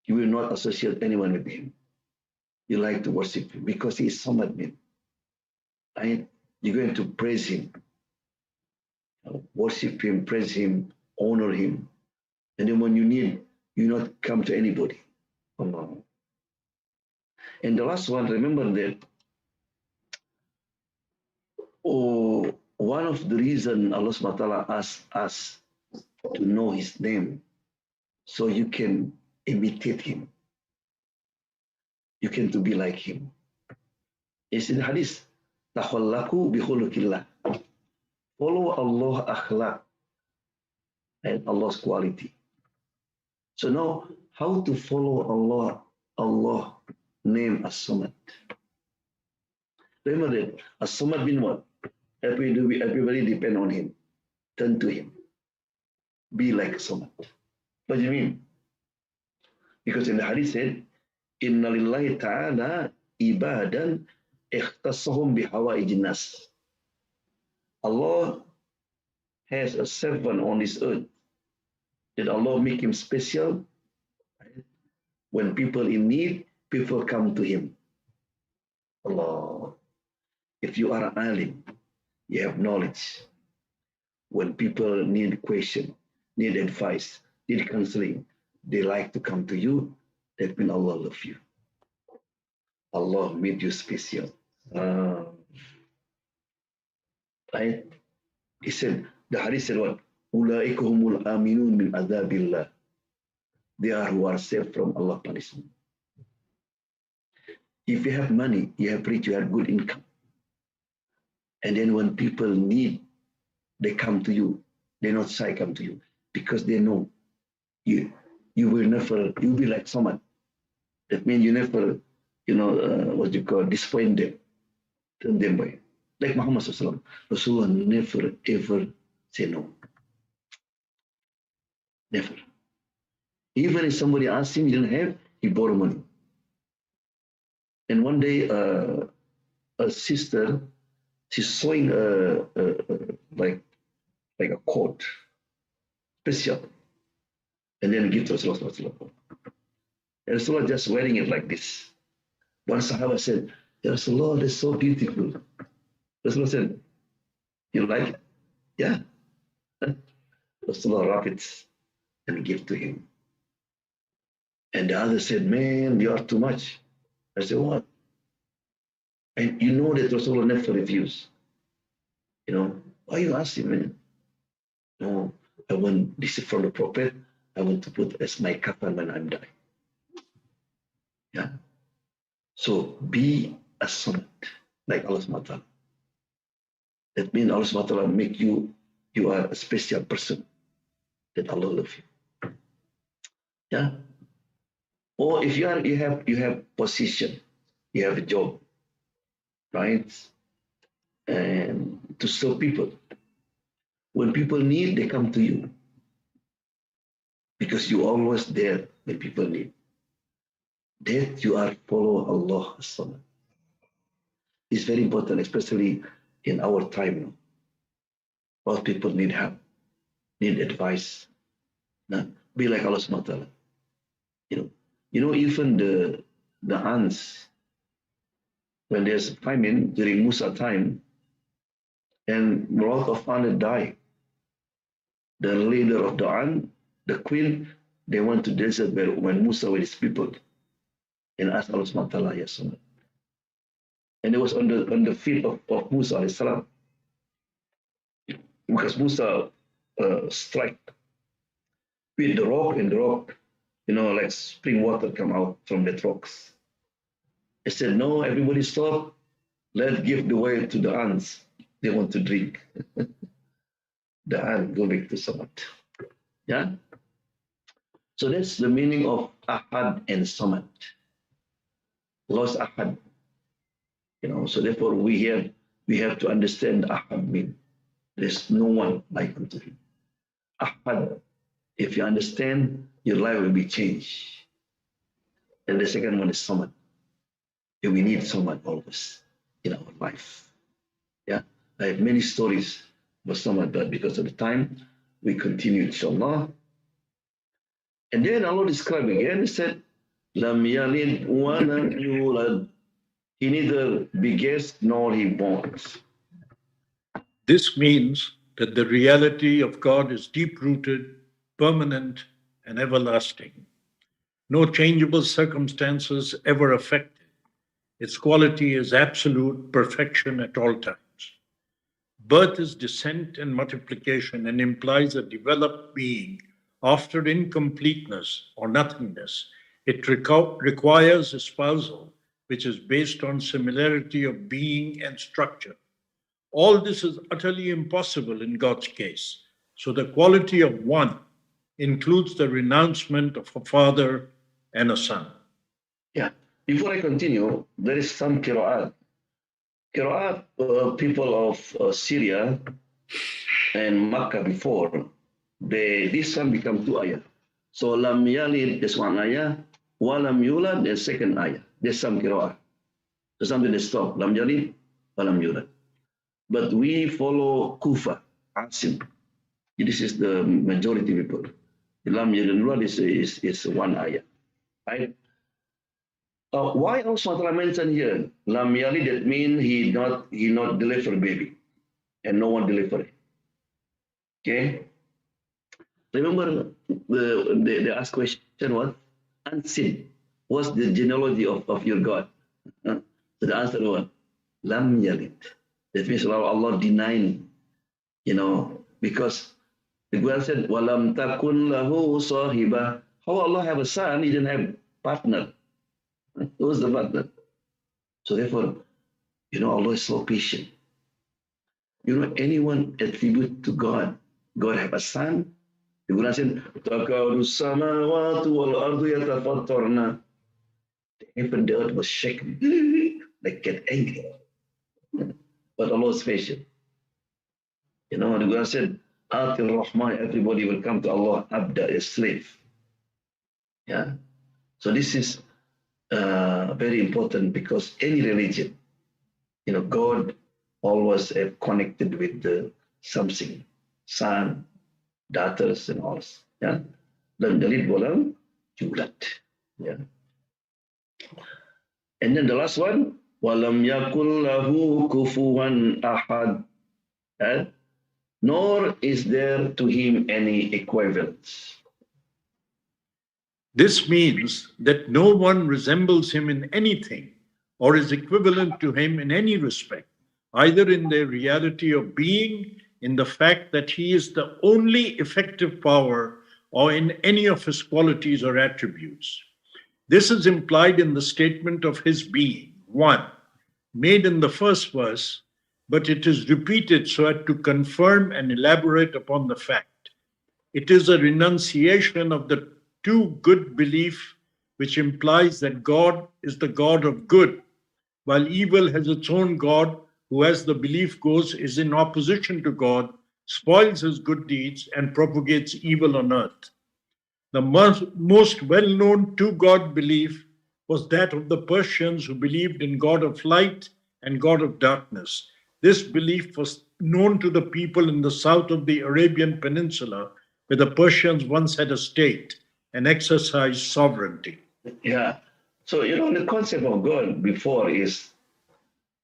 You will not associate anyone with him. You like to worship him because he is samad man. Right? You're going to praise him, worship him, praise him, honor him. And then when you need, you not come to anybody. Allah. And the last one, remember that one of the reasons Allah subhanahu wa ta'ala asked us to know his name so you can imitate him. You can to be like him. It's in the hadith, Takhallaku bi khuluqillah. Follow Allah akhlaq and Allah's quality. So now, how to follow Allah name as-Samad. Remember that as-Samad means what? Everybody depend on him. Turn to him. Be like Samad. What do you mean? Because in the hadith said, Inna lillahi ta'ala ibadan ikhtasahum bihawaijin nas. Allah has a servant on this earth that Allah make him special. When people in need, people come to him. Allah. If you are an alim, you have knowledge. When people need question, need advice, need counseling, they like to come to you. That means Allah loves you. Allah made you special. Right? He said, the hadith said what? Ulaika humul aminun min adhabillah. They are who are safe from Allah's punishment. If you have money, you have rich, you have good income. And then when people need, they come to you. They're not shy, come to you. Because they know you will never, you'll be like someone. That means you never, what you call, disappoint them. Turn them away. Like Muhammad Sallallahu Alaihi Wasallam. Rasulullah never ever say no. Never. Even if somebody asked him, he didn't have, he borrowed money. And one day, a sister, she's sewing like a coat, special, and then give to Rasulullah. And Rasulullah just wearing it like this. One Sahaba said, Ya Rasulullah, that's so beautiful. Rasulullah said, you like it? Yeah. Rasulullah wrap it and give to him. And the other said, man, you are too much. I said, what? And you know that Rasulullah never refused. Why you ask him, man? No, I want this from the Prophet. I want to put as my kafan when I'm dying. Yeah. So be a sunnah, like Allah subhanahu wa ta'ala. That means Allah subhanahu wa ta'ala make you are a special person that Allah loves you. Yeah. Or if you have position, you have a job, right? And to serve people. When people need, they come to you. Because you're always there when people need. That you are follow Allah. It's very important, especially in our time now. All people need help, need advice. Now, be like Allah subhanahu wa ta'ala. Even the ants, when there's famine during Musa time, and a lot of ants die. The leader of the ant, the queen, they went to desert when Musa with his people and asked Allah subhanahu wa ta'ala, yes. And it was on the feet of Musa alayhi salam. Because Musa struck with the rock, and the rock, like spring water come out from the rocks. He said, no, everybody stop. Let's give the way to the ants. They want to drink. The ant go back to Samad. Yeah? So that's the meaning of AHAD and SHOMAD. Lost AHAD. So therefore we have to understand AHAD mean. There's no one like unto him. AHAD, if you understand, your life will be changed. And the second one is SHOMAD. And we need SHOMAD always in our life. Yeah, I have many stories about SHOMAD, but because of the time, we continue, inshallah. And then Allah described again, He said, Lam yalid wa lam yulad. He neither begets nor he borns. This means that the reality of God is deep rooted, permanent, and everlasting. No changeable circumstances ever affect it. Its quality is absolute perfection at all times. Birth is descent and multiplication and implies a developed being after incompleteness or nothingness. It requires espousal, which is based on similarity of being and structure. All this is utterly impossible in God's case. So the quality of one includes the renouncement of a father and a son. Yeah. Before I continue, there is some qira'at. Qira'at, people of Syria and Makkah before, this one become two ayah. So lam yalid is one ayah, wa lam yulad is second ayah. There's some qira'at. So something is stop. Lam yalid, wa lam yulad. But we follow Kufa, Asim. This is the majority people. Lam yalid wulad is one ayah. Right? Why also mentioned here? Lam yalid, that means he not deliver baby, and no one deliver it. Okay. Remember the asked question was unseen. What's the genealogy of your God? So the answer was Lam yalid. That means Allah denying, because the Quran said Walam takun lahu sahiba. How Allah have a son? He didn't have partner. Who was the partner? So therefore, Allah is so patient. Anyone attribute to God have a son. The Quran said, "Takadu samawati wal ardu yatafattarna." Even the earth was shaken, like get angry. But Allah is patient. The Quran said, "Atil Rahman." Everybody will come to Allah, abda, a slave. Yeah. So this is very important because any religion, God always connected with something, son, daughters, and all. Yeah. Lam yalid wa lam yulad. Yeah. And then the last one, walam yakul lahu kufuwan ahad. Nor is there to him any equivalence. This means that no one resembles him in anything or is equivalent to him in any respect, either in their reality of being, in the fact that he is the only effective power, or in any of his qualities or attributes. This is implied in the statement of his being, one, made in the first verse, but it is repeated so as to confirm and elaborate upon the fact. It is a renunciation of the two good belief, which implies that God is the God of good, while evil has its own God, who, as the belief goes, is in opposition to God, spoils his good deeds, and propagates evil on earth. The most well-known two-God belief was that of the Persians, who believed in God of light and God of darkness. This belief was known to the people in the south of the Arabian Peninsula, where the Persians once had a state and exercised sovereignty. Yeah. So, the concept of God before is,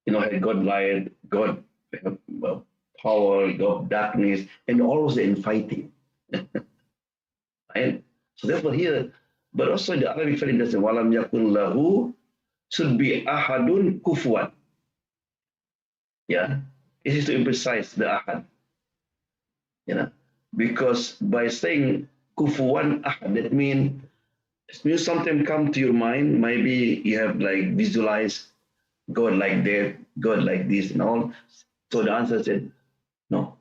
had God light, God power, God darkness, and always infighting. Right? So therefore here, but also the Arabic phrase that walam yakun lahu should be ahadun kufuwan. Yeah. This is to emphasize the ahad. Because by saying kufuwan ahad, that means something come to your mind, maybe you have like visualized God like that, God like this and all. So the answer said, no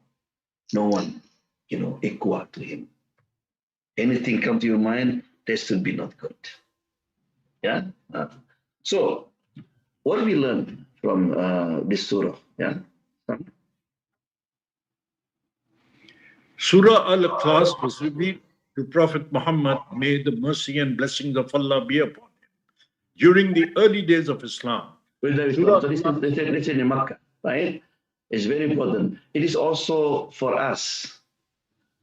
one, equal to him. Anything come to your mind, that should be not good. Yeah. So, what we learn from this surah? Yeah. Surah Al-Ikhlas was revealed to Prophet Muhammad, may the mercy and blessings of Allah be upon him, during the early days of Islam. So this is in Makkah, right? It's very important. It is also for us.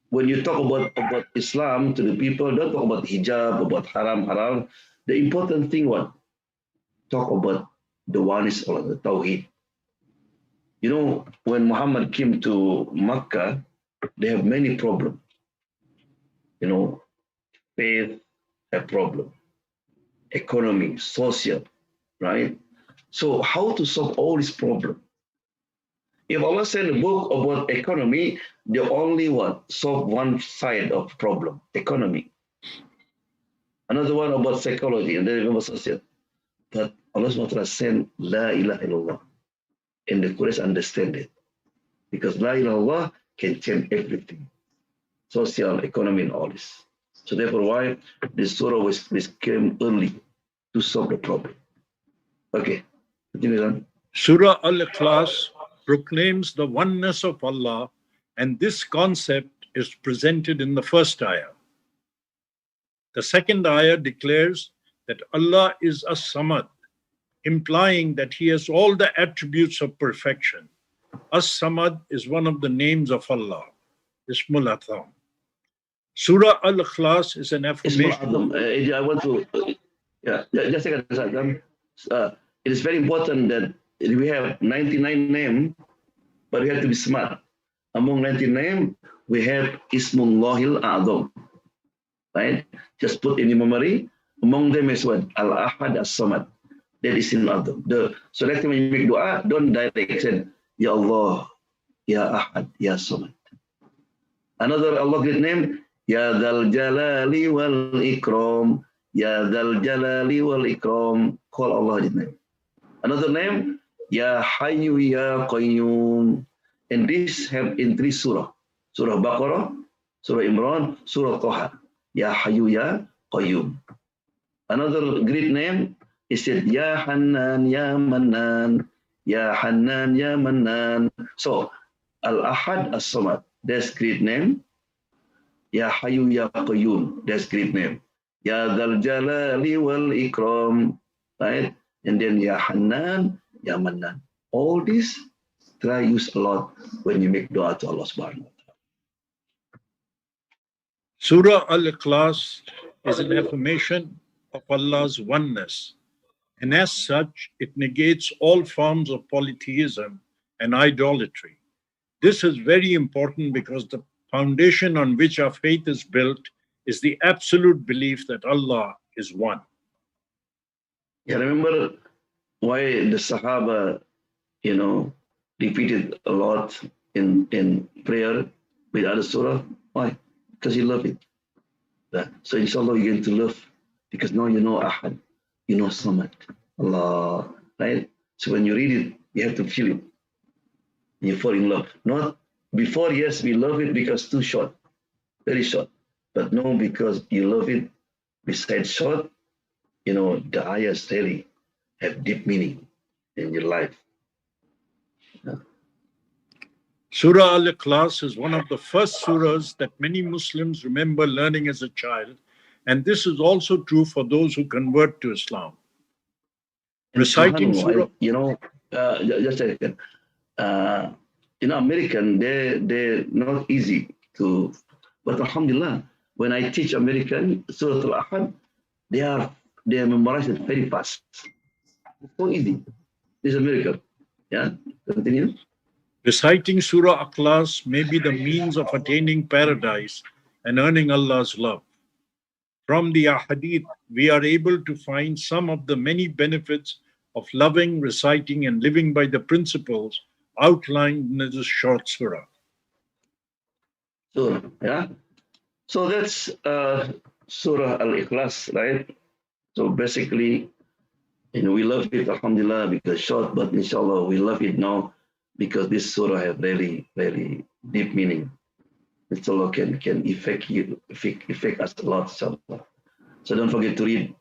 When you talk about Islam to the people, don't talk about hijab, about haram, halal. The important thing, what? Talk about the oneness of the Tawheed. You know, when Muhammad came to Makkah, they have many problems. You know, faith, a problem, economy, social, right? So how to solve all these problems? If Allah sent a book about economy, they only what? Solve one side of problem, economy. Another one about psychology, and then about social. But Allah SWT sent La ilaha illallah. And the Quraysh understand it. Because La ilaha illallah can change everything. Social, economy, and all this. So therefore why this surah was came early to solve the problem. Okay. Continue on. Surah Al-Ikhlas proclaims the oneness of Allah, and this concept is presented in the first ayah. The second ayah declares that Allah is As-Samad, implying that He has all the attributes of perfection. As-Samad is one of the names of Allah, Ismul Atham. Surah Al-Ikhlas is an affirmation. I want to, just a second. It is very important that we have 99 names, but we have to be smart. Among 99 names, we have Ismullahil A'zam, right? Just put in your memory. Among them is what? Al-Ahad as-Samad. That is in Adam. So next time when you make dua, don't direct say, Ya Allah, Ya Ahad, Ya Samad. Another Allah great name, Ya Dhal Jalali wal Ikram. Ya Dhal Jalali wal Ikram. Call Allah his name. Another name, Ya Hayyu Ya Qayyum. And this have in 3 surah. Surah Baqarah, Surah Imran, Surah Taha. Ya Hayyu Ya Qayyum. Another great name is said, Ya Hannan Ya Mannan. Ya Hannan Ya Mannan. So, Al-Ahad As-Samad, that's great name. Ya Hayyu Ya Qayyum, that's great name. Ya Dhal Jalali wal Ikram, right? And then Ya Hannan, Ya Mannan. All this, try use a lot when you make dua to Allah subhanahu wa ta'ala. Surah Al-Ikhlas is an affirmation of Allah's oneness, and as such, it negates all forms of polytheism and idolatry. This is very important because the foundation on which our faith is built is the absolute belief that Allah is one. Yeah, remember why the Sahaba, repeated a lot in prayer with other surah? Why? Because you love it. So inshallah you're going to love, because now you know Ahad, you know Samad, Allah, right? So when you read it, you have to feel it. And you fall in love. Not before, yes, we love it because too short, very short. But no, because you love it, besides short, the ayahs really have deep meaning in your life. Yeah. Surah Al-Ikhlas is one of the first surahs that many Muslims remember learning as a child, and this is also true for those who convert to Islam. Reciting surah, just a second. American, they're not easy to, but alhamdulillah, when I teach American Surah Al-Ahad, they memorize it very fast. It's so easy. It's a miracle. Yeah, continue. Reciting Surah Al-Ikhlas may be the means of attaining paradise and earning Allah's love. From the Ahadith, we are able to find some of the many benefits of loving, reciting, and living by the principles outlined in this short surah. Surah, yeah. So that's Surah Al-Ikhlas, right? So basically, we love it, alhamdulillah, because short, but inshallah, we love it now because this surah have very, very deep meaning. inshallah can affect us a lot, inshallah. So don't forget to read,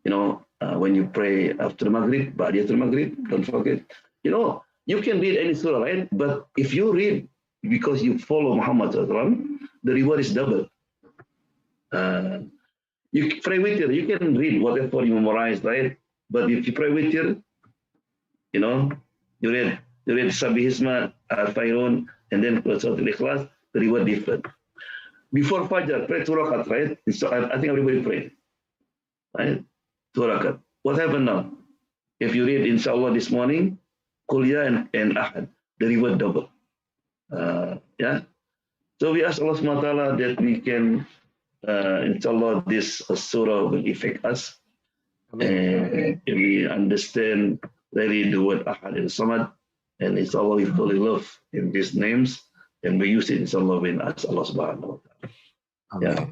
when you pray after Maghrib, Ba'diyatul Maghrib, don't forget. You can read any surah, right? But if you read because you follow Muhammad, the reward is double. You pray with you can read whatever you memorize, right? But if you pray with you read Sabihisma, Al-Fayrun, and then Surah Al-Ikhlas, the reward different. Before Fajr, pray 2 rakat, right? So I think everybody prayed, right? 2 rakat. What happened now? If you read, inshallah, this morning, Kuliah and Ahad, the reward double. Yeah. So we ask Allah subhanahu wa ta'ala that we can, inshallah, this surah will affect us. And we understand really the word AHAD and SHOMAD, and inshallah we fully love in these names, and we use it inshallah when ask Allah subhanahu wa ta'ala. Yeah.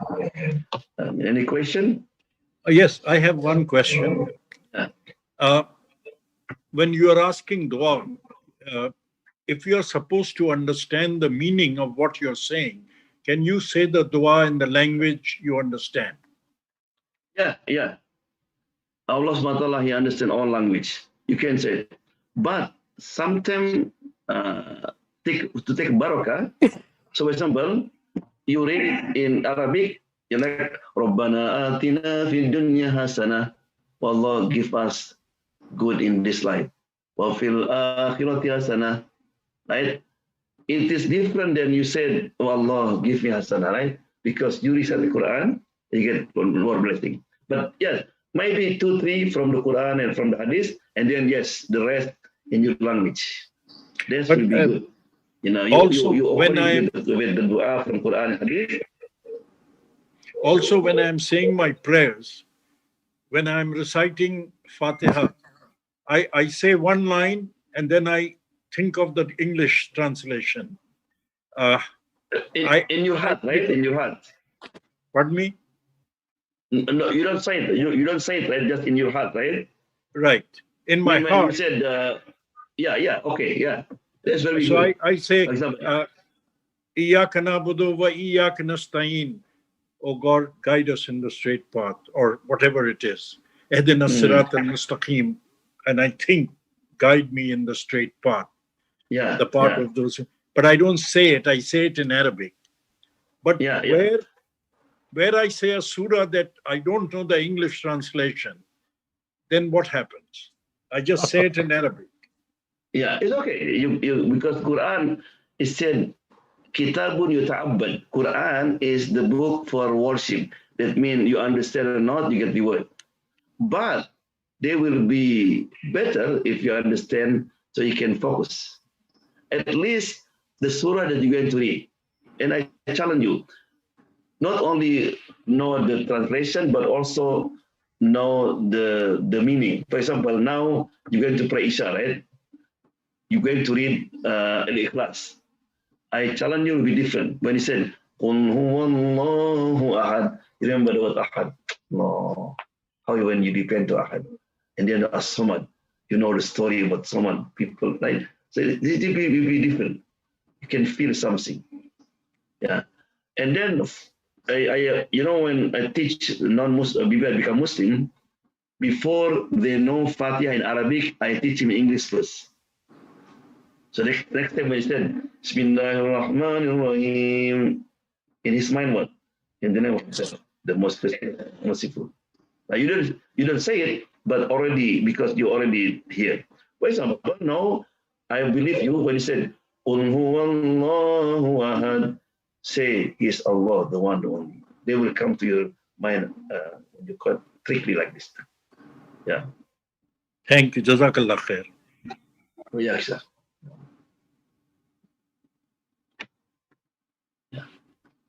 Any question? Yes, I have one question. When you are asking dua, if you are supposed to understand the meaning of what you're saying, can you say the dua in the language you understand? Yeah. Allah subhanahu wa ta'ala, He understands all language. You can say it. But sometimes to take barakah, so for example, you read it in Arabic, you like Rabbana atina fid dunya hasanah. Allah give us good in this life. Wa fil akhirati hasanah. Right? It is different than you said, oh Allah, give me hasanah, right? Because you recite the Quran, you get more blessing. But yes, maybe 2, 3 from the Quran and from the Hadith, and then yes, the rest in your language. That will be good. You when I with the dua from Quran and Hadith. Also, when I'm saying my prayers, when I'm reciting Fatiha, I say one line and then I think of the English translation. In your heart, right? In your heart. Pardon me? No, you don't say it. You don't say it, right? Just in your heart, right? Right. In my heart. You said, okay, yeah. That's very so good. I say, Iyyaka na'budu wa iyyaka nasta'in. Oh God, guide us in the straight path, or whatever it is. Ihdina sirat al-mustaqim. And I think, guide me in the straight path. Yeah. The path of those. But I don't say it. I say it in Arabic. But where I say a surah that I don't know the English translation, then what happens? I just say it in Arabic. Yeah, it's okay. You because Quran is said Kitabun yuta'abbad. Quran is the book for worship. That means you understand or not, you get the word. But they will be better if you understand, so you can focus. At least the surah that you're going to read. And I challenge you, not only know the translation, but also know the meaning. For example, now you're going to pray Isha, right? You're going to read Ikhlaas. I challenge you to be different. When he said, Qul huwallahu ahad, you remember the word ahad? No. How when you depend to ahad. And then as-samad, you know the story about samad people, right? So this will be different. You can feel something. Yeah. And then when I teach non-Muslim people become Muslim, before they know Fatiha in Arabic, I teach him English first. So next time when he said Bismillahirrahmanirrahim, in his mind what? In the name of the most merciful. Now you don't say it, but already because you already here. For example, now I believe you when he said Qul huwallahu ahad, say is Allah, the one, the only. They will come to your mind when you quite quickly like this. Yeah. Thank you. Jazakallah khair. Yeah, sir.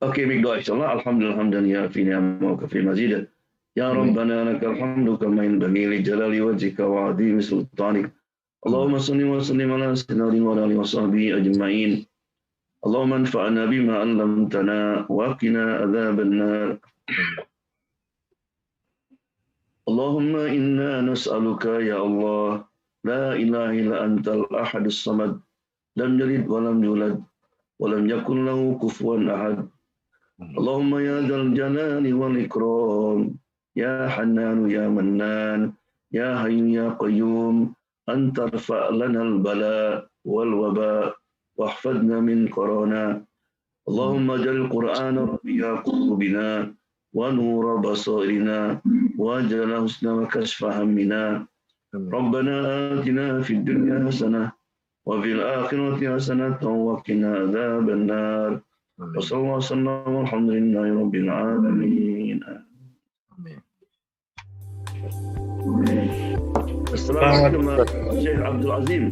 Okay, big dua insyaAllah. Alhamdulillah hamdan ya fi ni'amah wa fi mazidah. Ya Rabbana lakal hamdu kama yanbaghi li jalali wajhika wa azimi sultanik. Allahumma salli wa sallim ala sayyidina wa alihi wa sahbihi ajma'in. Allahumma anfa'na bima 'allamtana wa qina adhaban nar. Allahumma inna nas'aluka ya Allah, la ilaha illa antal ahadus samad, lam yalid wa lam yulad ولم يكن له كفوا أحد. اللهم يا ذا الجلال والإكرام يا حنان يا منان يا حي يا قيوم أن ترفع لنا البلاء والوباء واحفظنا من كورونا. اللهم اجعل القرآن ربيع قلوبنا ونور بصائرنا واجعل حسن وكشف همنا. ربنا آتنا في الدنيا حسنة وفي الآخرة حسنة وقنا عذاب النار. وصلى الله وسلم والحمد لله رب العالمين. السلام عليكم الشيخ عبد العظيم.